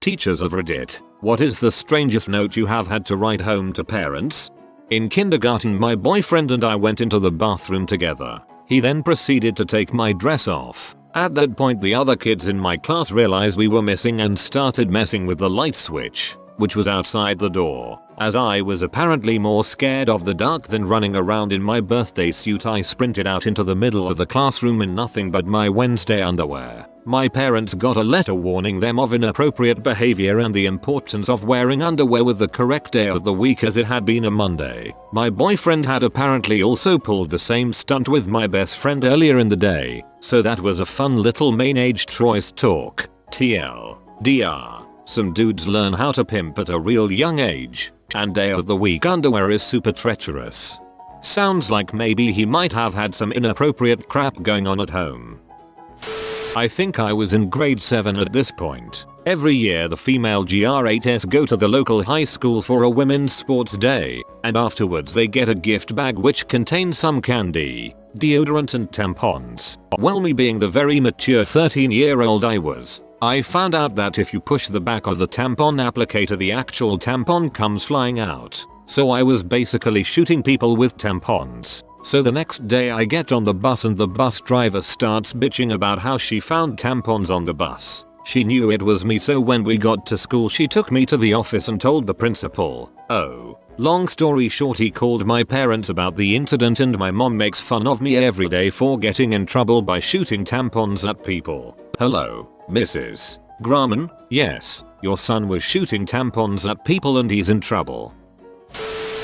Teachers of Reddit, what is the strangest note you have had to write home to parents? In kindergarten, my boyfriend and I went into the bathroom together. He then proceeded to take my dress off. At that point, the other kids in my class realized we were missing and started messing with the light switch, which was outside the door. As I was apparently more scared of the dark than running around in my birthday suit, I sprinted out into the middle of the classroom in nothing but my Wednesday underwear. My parents got a letter warning them of inappropriate behavior and the importance of wearing underwear with the correct day of the week, as it had been a Monday. My boyfriend had apparently also pulled the same stunt with my best friend earlier in the day, so that was a fun little mayonnaise choice talk. TLDR. Some dudes learn how to pimp at a real young age, and day of the week underwear is super treacherous. Sounds like maybe he might have had some inappropriate crap going on at home. I think I was in grade 7 at this point. Every year the female GR8s go to the local high school for a women's sports day, and afterwards they get a gift bag which contains some candy, deodorant and tampons. Well, me being the very mature 13-year-old I was, I found out that if you push the back of the tampon applicator, the actual tampon comes flying out. So I was basically shooting people with tampons. So the next day I get on the bus and the bus driver starts bitching about how she found tampons on the bus. She knew it was me, so when we got to school she took me to the office and told the principal. Oh, long story short, he called my parents about the incident and my mom makes fun of me every day for getting in trouble by shooting tampons at people. Hello, Mrs. Graham? Yes, your son was shooting tampons at people and he's in trouble.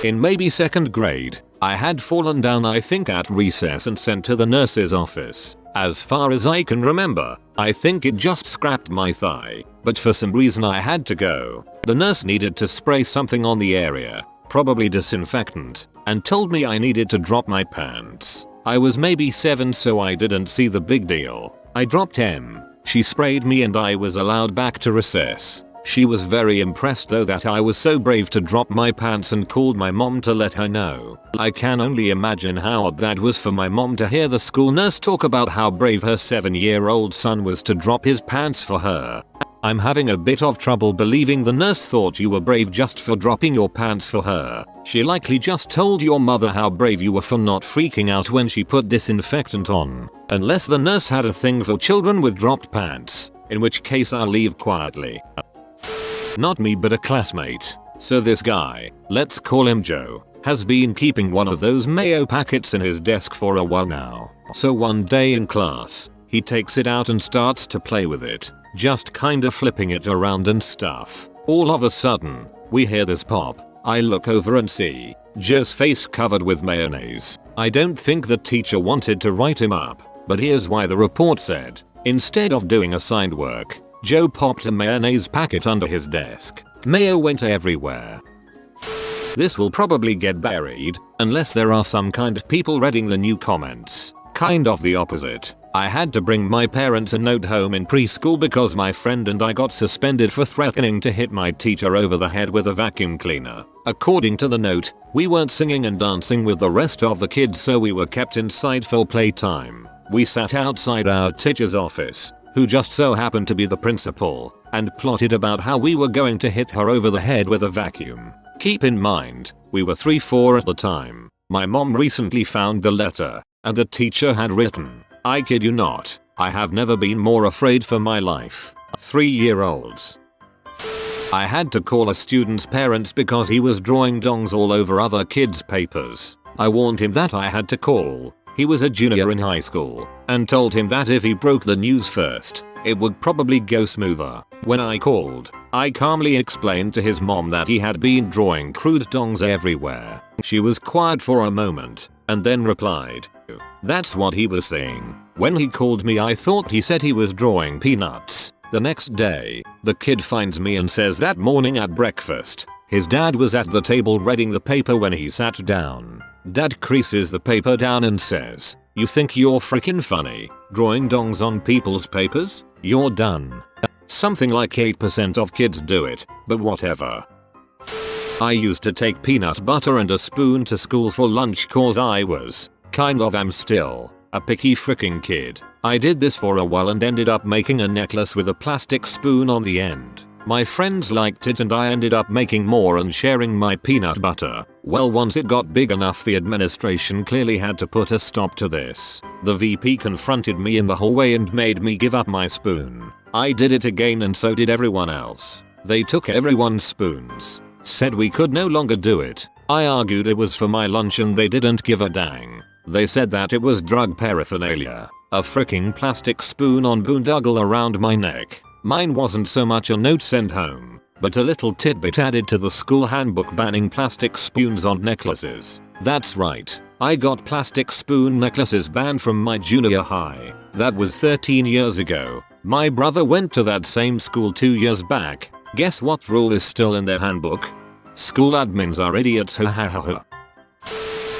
In maybe 2nd grade, I had fallen down, I think at recess, and sent to the nurse's office. As far as I can remember, I think it just scraped my thigh, but for some reason I had to go. The nurse needed to spray something on the area, probably disinfectant, and told me I needed to drop my pants. I was maybe 7, so I didn't see the big deal. I dropped them. She sprayed me and I was allowed back to recess. She was very impressed though that I was so brave to drop my pants and called my mom to let her know. I can only imagine how odd that was for my mom to hear the school nurse talk about how brave her 7-year-old son was to drop his pants for her. I'm having a bit of trouble believing the nurse thought you were brave just for dropping your pants for her. She likely just told your mother how brave you were for not freaking out when she put disinfectant on. Unless the nurse had a thing for children with dropped pants, in which case I'll leave quietly. Not me, but a classmate. So this guy, let's call him Joe, has been keeping one of those mayo packets in his desk for a while now. So one day in class, he takes it out and starts to play with it, just kinda flipping it around and stuff. All of a sudden, we hear this pop. I look over and see Joe's face covered with mayonnaise. I don't think the teacher wanted to write him up, but here's why the report said. Instead of doing assigned work, Joe popped a mayonnaise packet under his desk. Mayo went everywhere. This will probably get buried, unless there are some kind of people reading the new comments. Kind of the opposite. I had to bring my parents a note home in preschool because my friend and I got suspended for threatening to hit my teacher over the head with a vacuum cleaner. According to the note, we weren't singing and dancing with the rest of the kids, so we were kept inside for playtime. We sat outside our teacher's office, who just so happened to be the principal, and plotted about how we were going to hit her over the head with a vacuum. Keep in mind, we were 3-4 at the time. My mom recently found the letter, and the teacher had written, I kid you not, I have never been more afraid for my life. 3-year-olds. I had to call a student's parents because he was drawing dongs all over other kids' papers. I warned him that I had to call. He was a junior in high school, and told him that if he broke the news first, it would probably go smoother. When I called, I calmly explained to his mom that he had been drawing crude dongs everywhere. She was quiet for a moment, and then replied, that's what he was saying. When he called me, I thought he said he was drawing peanuts. The next day, the kid finds me and says that morning at breakfast, his dad was at the table reading the paper when he sat down. Dad creases the paper down and says, you think you're freaking funny, drawing dongs on people's papers? You're done. Something like 8% of kids do it, but whatever. I used to take peanut butter and a spoon to school for lunch cause I was, am still, a picky freaking kid. I did this for a while and ended up making a necklace with a plastic spoon on the end. My friends liked it and I ended up making more and sharing my peanut butter. Well, once it got big enough, the administration clearly had to put a stop to this. The VP confronted me in the hallway and made me give up my spoon. I did it again and so did everyone else. They took everyone's spoons. Said we could no longer do it. I argued it was for my lunch and they didn't give a dang. They said that it was drug paraphernalia. A freaking plastic spoon on boondoggle around my neck. Mine wasn't so much a note sent home, but a little tidbit added to the school handbook banning plastic spoons on necklaces. That's right, I got plastic spoon necklaces banned from my junior high. That was 13 years ago. My brother went to that same school 2 years back. Guess what rule is still in their handbook? School admins are idiots, ha ha ha ha.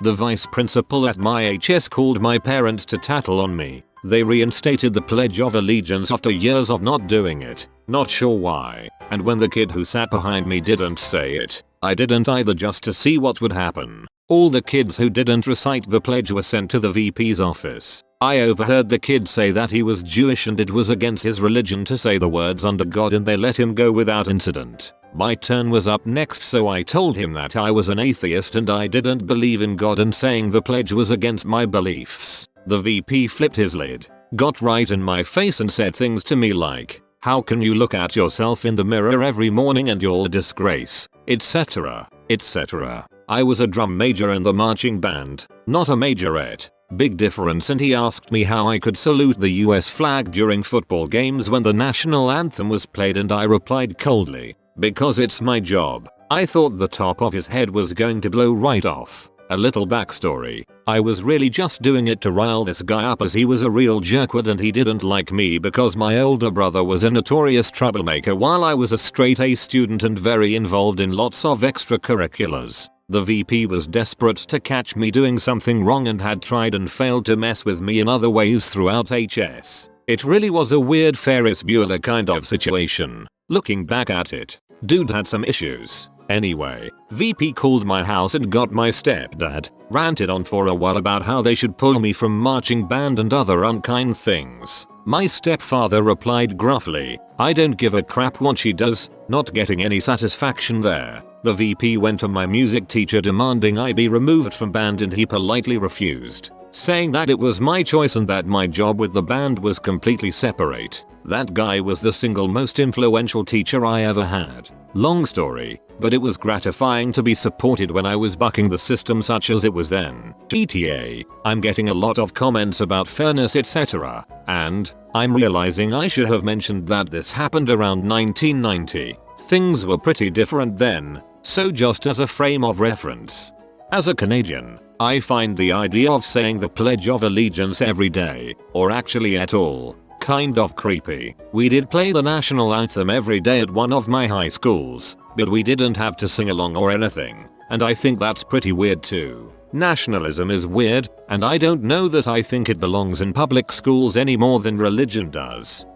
The vice principal at my HS called my parents to tattle on me. They reinstated the Pledge of Allegiance after years of not doing it. Not sure why. And when the kid who sat behind me didn't say it, I didn't either, just to see what would happen. All the kids who didn't recite the pledge were sent to the VP's office. I overheard the kid say that he was Jewish and it was against his religion to say the words under God, and they let him go without incident. My turn was up next, so I told him that I was an atheist and I didn't believe in God and saying the pledge was against my beliefs. The VP flipped his lid, got right in my face and said things to me like, "How can you look at yourself in the mirror every morning and you're a disgrace," etc, etc. I was a drum major in the marching band, not a majorette. Big difference. And he asked me how I could salute the US flag during football games when the national anthem was played, and I replied coldly, "Because it's my job." I thought the top of his head was going to blow right off. A little backstory. I was really just doing it to rile this guy up, as he was a real jerkwad and he didn't like me because my older brother was a notorious troublemaker while I was a straight A student and very involved in lots of extracurriculars. The VP was desperate to catch me doing something wrong and had tried and failed to mess with me in other ways throughout HS. It really was a weird Ferris Bueller kind of situation. Looking back at it, dude had some issues. Anyway, VP called my house and got my stepdad, ranted on for a while about how they should pull me from marching band and other unkind things. My stepfather replied gruffly, "I don't give a crap what she does," not getting any satisfaction there. The VP went to my music teacher demanding I be removed from band and he politely refused, saying that it was my choice and that my job with the band was completely separate. That guy was the single most influential teacher I ever had. Long story, but it was gratifying to be supported when I was bucking the system such as it was then. GTA, I'm getting a lot of comments about fairness etc. And I'm realizing I should have mentioned that this happened around 1990. Things were pretty different then, so just as a frame of reference. As a Canadian, I find the idea of saying the Pledge of Allegiance every day, or actually at all, kind of creepy. We did play the national anthem every day at one of my high schools, but we didn't have to sing along or anything, and I think that's pretty weird too. Nationalism is weird, and I don't know that I think it belongs in public schools any more than religion does.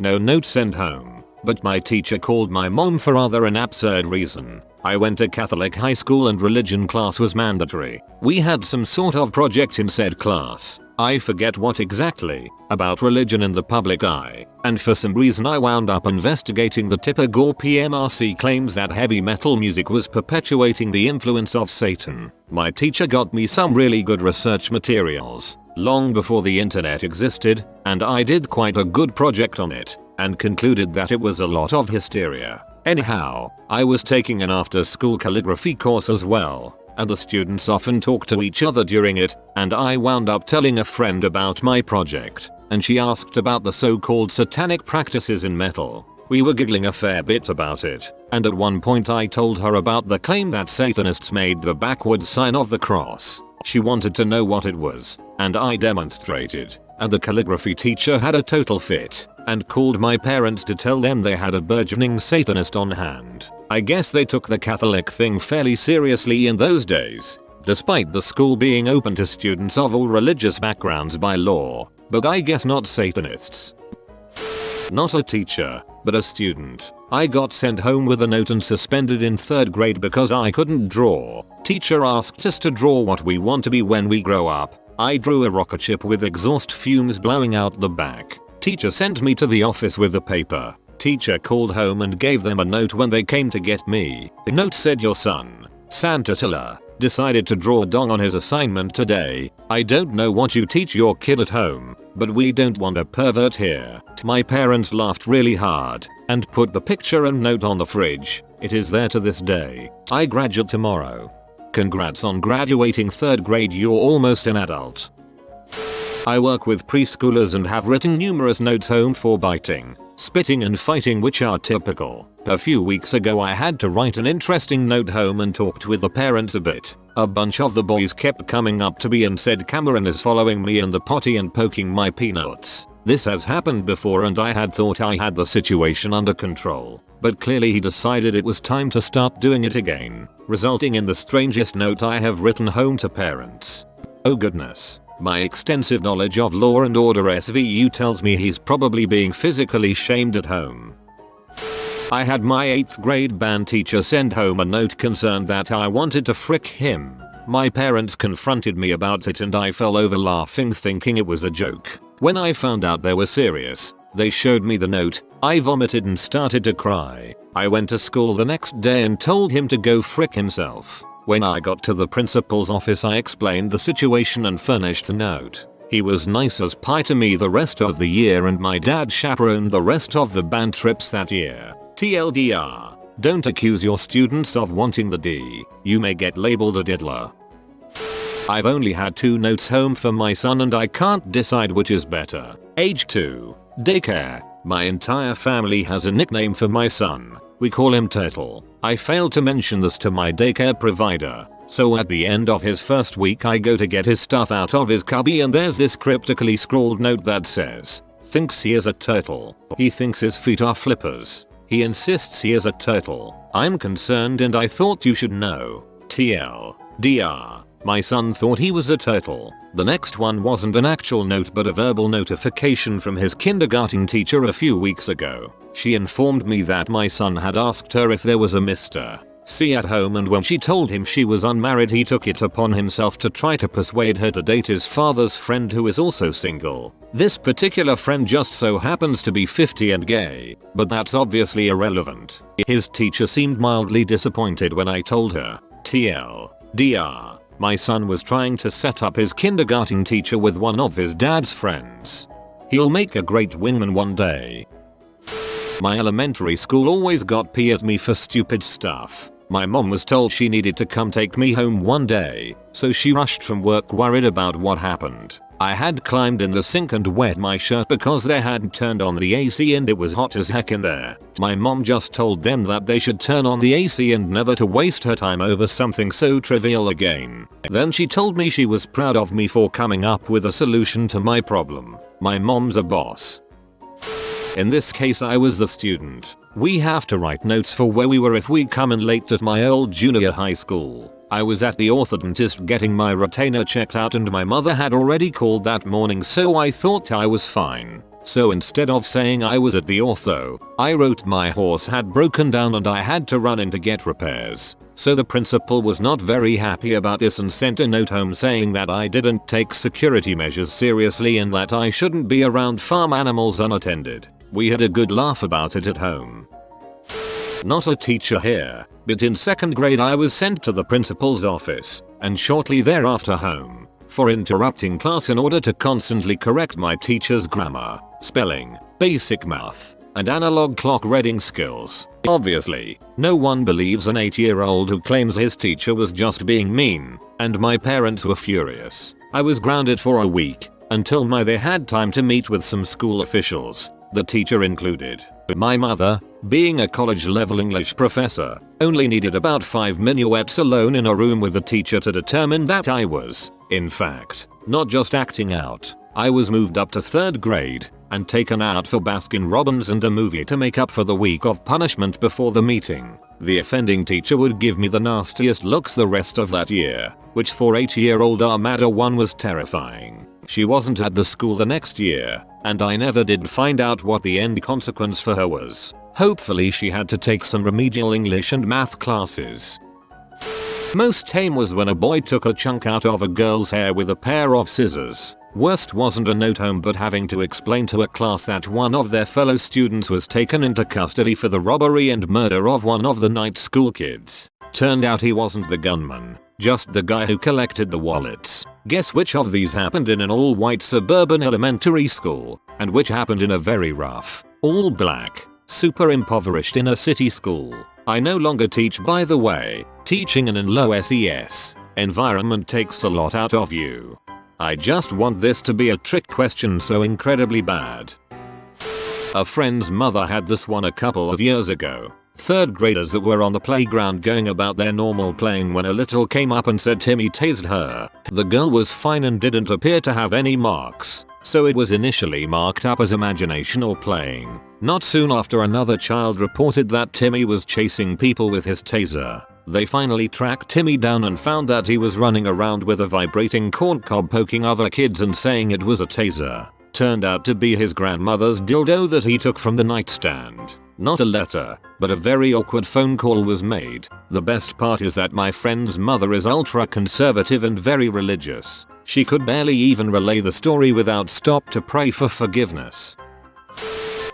No note sent home, but my teacher called my mom for rather an absurd reason. I went to Catholic high school and religion class was mandatory. We had some sort of project in said class, I forget what exactly, about religion in the public eye, and for some reason I wound up investigating the typical PMRC claims that heavy metal music was perpetuating the influence of Satan. My teacher got me some really good research materials, long before the internet existed, and I did quite a good project on it, and concluded that it was a lot of hysteria. Anyhow, I was taking an after-school calligraphy course as well, and the students often talked to each other during it, and I wound up telling a friend about my project, and she asked about the so-called satanic practices in metal. We were giggling a fair bit about it, and at one point I told her about the claim that Satanists made the backward sign of the cross. She wanted to know what it was, and I demonstrated, and the calligraphy teacher had a total fit, and called my parents to tell them they had a burgeoning Satanist on hand. I guess they took the Catholic thing fairly seriously in those days, despite the school being open to students of all religious backgrounds by law, but I guess not Satanists. Not a teacher, but a student. I got sent home with a note and suspended in 3rd grade because I couldn't draw. Teacher asked us to draw what we want to be when we grow up. I drew a rocket ship with exhaust fumes blowing out the back. Teacher sent me to the office with the paper. teacher called home and gave them a note when they came to get me. The note said, "Your son, Santa Tilla, decided to draw a dong on his assignment today. I don't know what you teach your kid at home, but we don't want a pervert here." My parents laughed really hard and put the picture and note on the fridge. It is there to this day. I graduate tomorrow. Congrats on graduating 3rd grade, you're almost an adult. I work with preschoolers and have written numerous notes home for biting, spitting and fighting, which are typical. A few weeks ago I had to write an interesting note home and talked with the parents a bit. A bunch of the boys kept coming up to me and said Cameron is following me in the potty and poking my peanuts. This has happened before and I had thought I had the situation under control, but clearly he decided it was time to start doing it again, resulting in the strangest note I have written home to parents. Oh goodness. My extensive knowledge of Law and Order SVU tells me he's probably being physically shamed at home. I had my 8th grade band teacher send home a note concerned that I wanted to frick him. My parents confronted me about it and I fell over laughing thinking it was a joke. When I found out they were serious, they showed me the note. I vomited and started to cry. I went to school the next day and told him to go frick himself. When I got to the principal's office I explained the situation and furnished the note. He was nice as pie to me the rest of the year and my dad chaperoned the rest of the band trips that year. TLDR. Don't accuse your students of wanting the D. You may get labeled a diddler. I've only had 2 notes home for my son and I can't decide which is better. Age 2. Daycare. My entire family has a nickname for my son. We call him Turtle. I failed to mention this to my daycare provider, so at the end of his first week I go to get his stuff out of his cubby and there's this cryptically scrawled note that says, "Thinks he is a turtle. He thinks his feet are flippers. He insists he is a turtle. I'm concerned and I thought you should know. TLDR. My son thought he was a turtle." The next one wasn't an actual note but a verbal notification from his kindergarten teacher a few weeks ago. She informed me that my son had asked her if there was a Mr. C at home and when she told him she was unmarried he took it upon himself to try to persuade her to date his father's friend who is also single. This particular friend just so happens to be 50 and gay, but that's obviously irrelevant. His teacher seemed mildly disappointed when I told her. TLDR. My son was trying to set up his kindergarten teacher with one of his dad's friends. He'll make a great wingman one day. My elementary school always got pee at me for stupid stuff. My mom was told she needed to come take me home one day, so she rushed from work worried about what happened. I had climbed in the sink and wet my shirt because they hadn't turned on the AC and it was hot as heck in there. My mom just told them that they should turn on the AC and never to waste her time over something so trivial again. Then she told me she was proud of me for coming up with a solution to my problem. My mom's a boss. In this case I was the student. We have to write notes for where we were if we come in late at my old junior high school. I was at the orthodontist getting my retainer checked out and my mother had already called that morning so I thought I was fine. So instead of saying I was at the ortho, I wrote my horse had broken down and I had to run in to get repairs. So the principal was not very happy about this and sent a note home saying that I didn't take security measures seriously and that I shouldn't be around farm animals unattended. We had a good laugh about it at home. Not a teacher here, but in 2nd grade I was sent to the principal's office, and shortly thereafter home, for interrupting class in order to constantly correct my teacher's grammar, spelling, basic math, and analog clock reading skills. Obviously, no one believes an 8-year-old who claims his teacher was just being mean, and my parents were furious. I was grounded for a week, until they had time to meet with some school officials, the teacher included. My mother, being a college-level English professor, only needed about 5 minuets alone in a room with the teacher to determine that I was, in fact, not just acting out. I was moved up to 3rd grade and taken out for Baskin-Robbins and a movie to make up for the week of punishment before the meeting. The offending teacher would give me the nastiest looks the rest of that year, which for 8-year-old Armada 1 was terrifying. She wasn't at the school the next year, and I never did find out what the end consequence for her was. Hopefully she had to take some remedial English and math classes. Most tame was when a boy took a chunk out of a girl's hair with a pair of scissors. Worst wasn't a note home but having to explain to a class that one of their fellow students was taken into custody for the robbery and murder of one of the night school kids. Turned out he wasn't the gunman, just the guy who collected the wallets. Guess which of these happened in an all-white suburban elementary school, and which happened in a very rough, all-black, super impoverished inner city school. I no longer teach, by the way. Teaching in an low SES environment takes a lot out of you. I just want this to be a trick question so incredibly bad. A friend's mother had this one a couple of years ago. Third graders that were on the playground going about their normal playing when a little came up and said Timmy tased her. The girl was fine and didn't appear to have any marks, so it was initially marked up as imagination or playing. Not soon after, another child reported that Timmy was chasing people with his taser. They finally tracked Timmy down and found that he was running around with a vibrating corn cob poking other kids and saying it was a taser. Turned out to be his grandmother's dildo that he took from the nightstand. Not a letter, but a very awkward phone call was made. The best part is that my friend's mother is ultra conservative and very religious. She could barely even relay the story without stop to pray for forgiveness.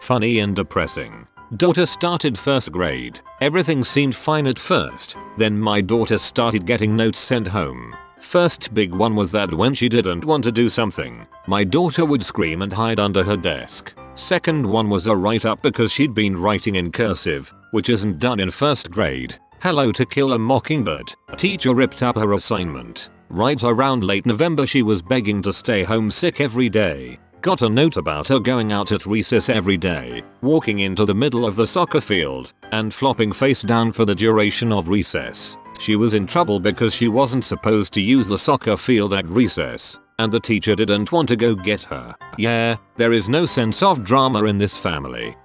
Funny and depressing. Daughter started first grade. Everything seemed fine at first. Then my daughter started getting notes sent home. First big one was that when she didn't want to do something, my daughter would scream and hide under her desk. Second one was a write-up because she'd been writing in cursive, which isn't done in first grade. Hello to Kill a Mockingbird. Teacher ripped up her assignment. Right around late November she was begging to stay home sick every day. Got a note about her going out at recess every day, walking into the middle of the soccer field, and flopping face down for the duration of recess. She was in trouble because she wasn't supposed to use the soccer field at recess, and the teacher didn't want to go get her. Yeah, there is no sense of drama in this family.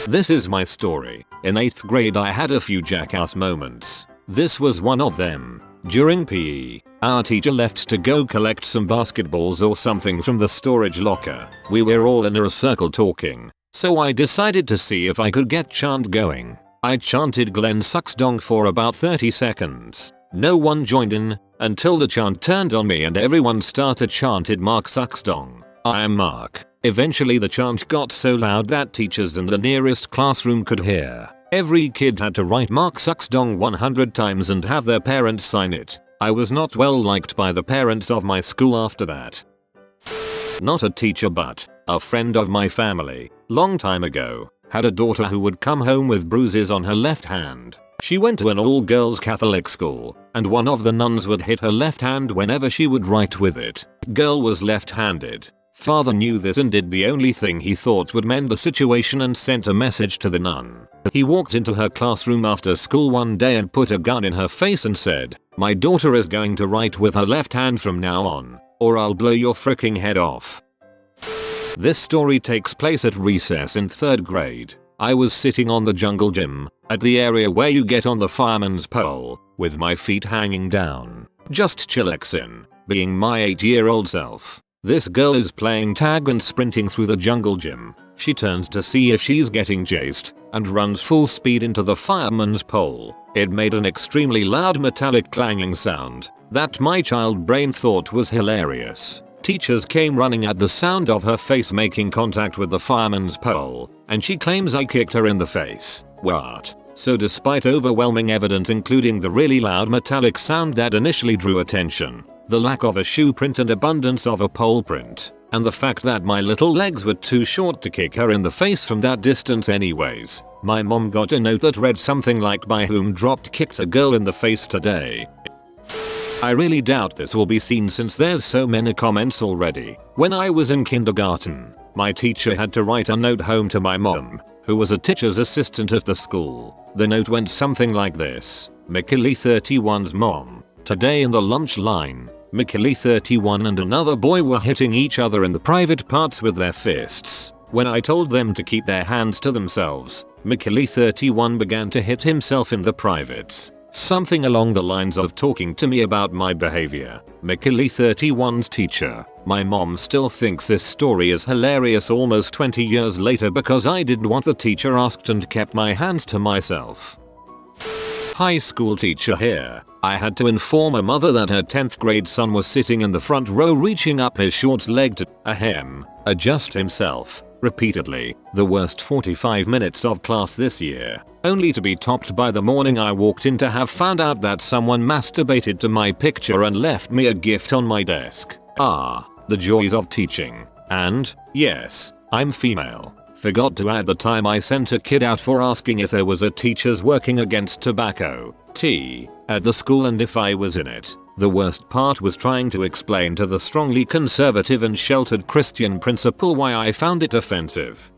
This is my story. In 8th grade I had a few jackass moments. This was one of them. During PE, our teacher left to go collect some basketballs or something from the storage locker. We were all in a circle talking, so I decided to see if I could get chant going. I chanted Glenn sucks dong for about 30 seconds. No one joined in, until the chant turned on me and everyone started chanted Mark sucks dong. I am Mark. Eventually the chant got so loud that teachers in the nearest classroom could hear. Every kid had to write Mark sucks dong 100 times and have their parents sign it. I was not well liked by the parents of my school after that. Not a teacher but a friend of my family, long time ago, had a daughter who would come home with bruises on her left hand. She went to an all-girls Catholic school, and one of the nuns would hit her left hand whenever she would write with it. Girl was left-handed. Father knew this and did the only thing he thought would mend the situation and sent a message to the nun. He walked into her classroom after school one day and put a gun in her face and said, "My daughter is going to write with her left hand from now on, or I'll blow your freaking head off." This story takes place at recess in 3rd grade. I was sitting on the jungle gym, at the area where you get on the fireman's pole, with my feet hanging down, just chillaxin', being my 8-year-old self. This girl is playing tag and sprinting through the jungle gym. She turns to see if she's getting chased, and runs full speed into the fireman's pole. It made an extremely loud metallic clanging sound that my child brain thought was hilarious. Teachers came running at the sound of her face making contact with the fireman's pole, and she claims I kicked her in the face. What? So despite overwhelming evidence including the really loud metallic sound that initially drew attention, the lack of a shoe print and abundance of a pole print, and the fact that my little legs were too short to kick her in the face from that distance anyways, my mom got a note that read something like "by whom dropped kicked a girl in the face today." I really doubt this will be seen since there's so many comments already. When I was in kindergarten, my teacher had to write a note home to my mom, who was a teacher's assistant at the school. The note went something like this: Mikili 31's mom. Today in the lunch line, Mikili 31 and another boy were hitting each other in the private parts with their fists. When I told them to keep their hands to themselves, Mikili 31 began to hit himself in the privates. Something along the lines of talking to me about my behavior. Mikili 31's teacher. My mom still thinks this story is hilarious almost 20 years later because I did what the teacher asked and kept my hands to myself. High school teacher here. I had to inform a mother that her 10th grade son was sitting in the front row reaching up his shorts leg to adjust himself repeatedly. The worst 45 minutes of class this year, only to be topped by the morning I walked in to have found out that someone masturbated to my picture and left me a gift on my desk. The joys of teaching. And, yes, I'm female. Forgot to add the time I sent a kid out for asking if there was a teachers working against tobacco tea at the school and if I was in it. The worst part was trying to explain to the strongly conservative and sheltered Christian principal why I found it offensive.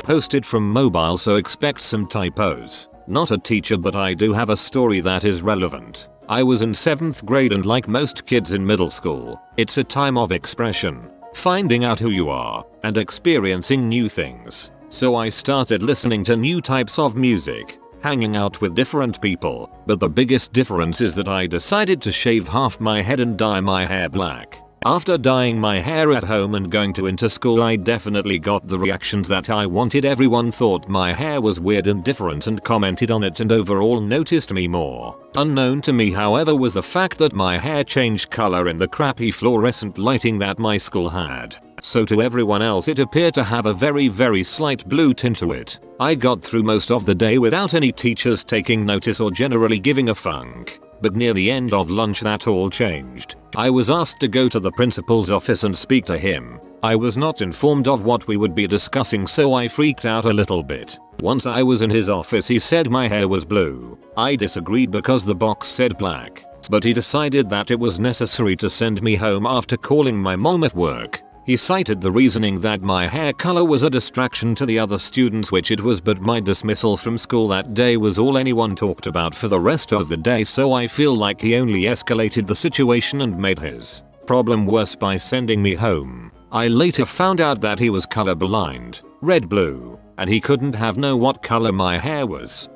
Posted from mobile, so expect some typos. Not a teacher, but I do have a story that is relevant. I was in 7th grade and like most kids in middle school, it's a time of expression, finding out who you are, and experiencing new things. So I started listening to new types of music, hanging out with different people, but the biggest difference is that I decided to shave half my head and dye my hair black. After dyeing my hair at home and going to school, I definitely got the reactions that I wanted. Everyone thought my hair was weird and different and commented on it and overall noticed me more. Unknown to me, however, was the fact that my hair changed color in the crappy fluorescent lighting that my school had. So to everyone else it appeared to have a very slight blue tint to it. I got through most of the day without any teachers taking notice or generally giving a funk. But near the end of lunch that all changed. I was asked to go to the principal's office and speak to him. I was not informed of what we would be discussing, so I freaked out a little bit. Once I was in his office, he said my hair was blue. I disagreed because the box said black, but he decided that it was necessary to send me home after calling my mom at work. He cited the reasoning that my hair color was a distraction to the other students, which it was, but my dismissal from school that day was all anyone talked about for the rest of the day, so I feel like he only escalated the situation and made his problem worse by sending me home. I later found out that he was colorblind, red-blue, and he couldn't have known what color my hair was.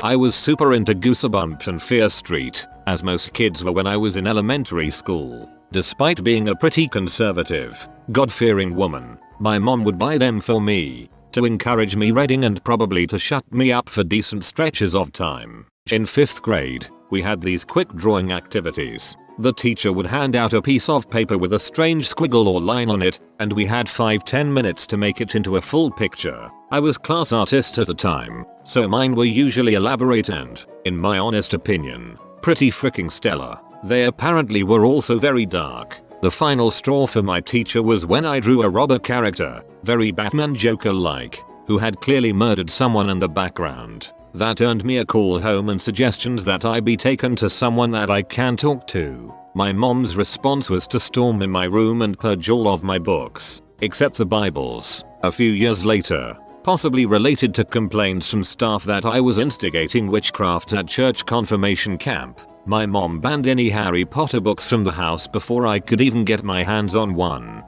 I was super into Goosebumps and Fear Street, as most kids were when I was in elementary school. Despite being a pretty conservative, God-fearing woman, my mom would buy them for me, to encourage me reading and probably to shut me up for decent stretches of time. In 5th grade, we had these quick drawing activities. The teacher would hand out a piece of paper with a strange squiggle or line on it, and we had 5-10 minutes to make it into a full picture. I was class artist at the time, so mine were usually elaborate and, in my honest opinion, pretty freaking stellar. They apparently were also very dark. The final straw for my teacher was when I drew a robber character, very Batman Joker-like, who had clearly murdered someone in the background. That earned me a call home and suggestions that I be taken to someone that I can talk to. My mom's response was to storm in my room and purge all of my books, except the Bibles. A few years later, possibly related to complaints from staff that I was instigating witchcraft at church confirmation camp, my mom banned any Harry Potter books from the house before I could even get my hands on one.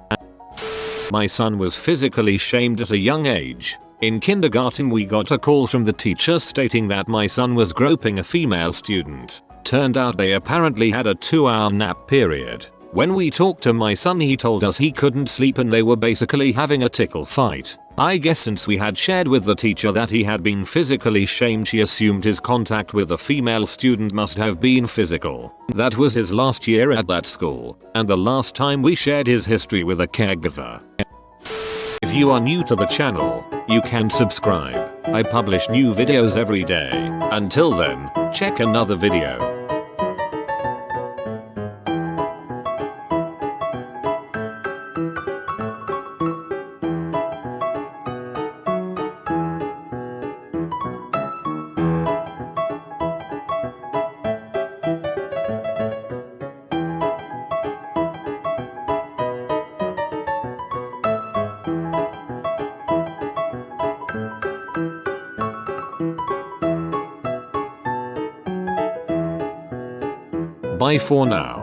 My son was physically shamed at a young age. In kindergarten, we got a call from the teacher stating that my son was groping a female student. Turned out they apparently had a 2-hour nap period. When we talked to my son, he told us he couldn't sleep and they were basically having a tickle fight. I guess since we had shared with the teacher that he had been physically shamed, she assumed his contact with the female student must have been physical. That was his last year at that school, and the last time we shared his history with a caregiver. If you are new to the channel, you can subscribe. I publish new videos every day. Until then, check another video. Bye for now.